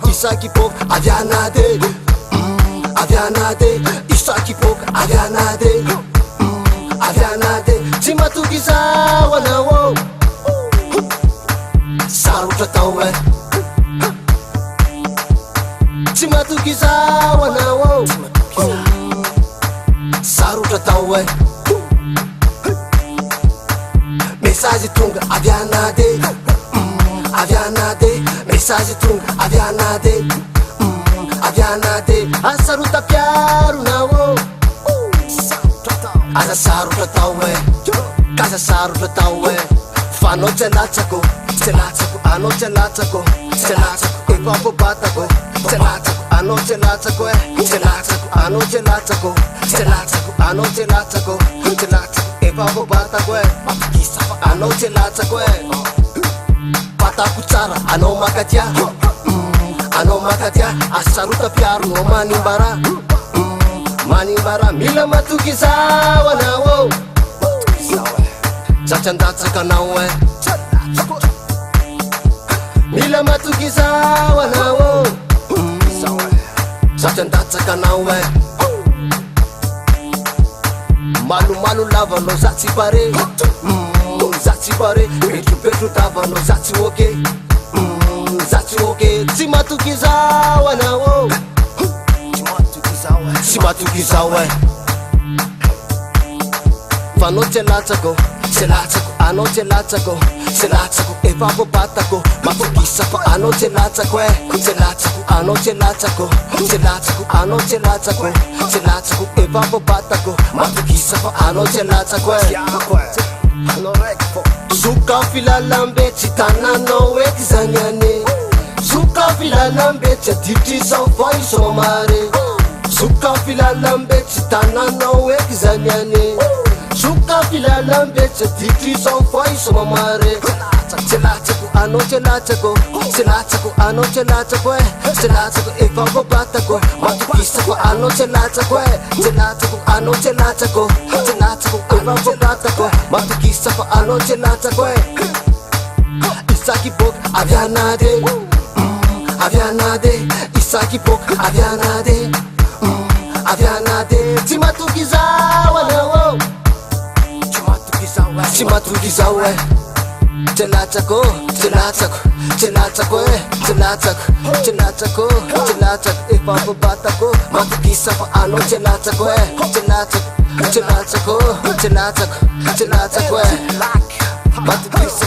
Isakipoka avianade avianade Isakipoka avianade avianade tsy matoky zao anao sarotra tao e tsy matoky zao anao sarotra tao e message tonga avianade avianade message tonga avianade avianade asarota piaro nao aza sarotra tao e kaza sarotra tao e fanao tsy alatsako tsy alatsako anao tsy alatsako tsy alatsako efa fobatako tsy alatsako anao tsy alatsako e tsy alatsako anao tsy alatsako tsy alatsako anao tsy alatsako tsy alatsako efa fobatako e anao tsy alatsako e patako tsara anao makatia anao makatia asarota piaro no manimbara manimbara mila matoky zao anao satrandatsaka anao e mila matoky zao anao satrandatsaka anao e malomalo lavanao za tsy pare za tsy pare petropetro tavanao za tsy oke za tsy oke tsy matoky zao anao tsy matoky zao e fanao tsy alatsako tsy alatsako anao tsy alatsako tsy alatsako efa fobatako mafokisa fa anao tsy alatsako e tsy alatsako anao tsy alatsako tsy alatsako anao tsy alatsako tsy alatsako efa fobatako mafokisa fa anao tsy alatsako e soka filalambe tsy tananao eky zany ane soka filalambe tsy aditry zao fa iso mare soka filalambe tsy tananao eky zany ane soka filalambe tsy aditry zao fa iso mare tsy alatsako anao tsy alatsako tsy alatsako anao tsy alatsako e tsy alatsako efa fobatako matokisako anao tsy alatsako e tsy alatsako anao tsy alatsako tsy alatsako efa fobatako matokisako anao tsy alatsako e Isakipoka avianade avianade Isakipoka avianade avianade tsy matoky zao anao tsy matoky zao e tsy alatsako tsy alatsako tsy alatsako e tsy alatsako tsy alatsako tsy alatsako efa fobatako matokisa fa anao tsy alatsako e tsy alatsako tsy alatsako tsy alatsako tsy alatsako e matokisa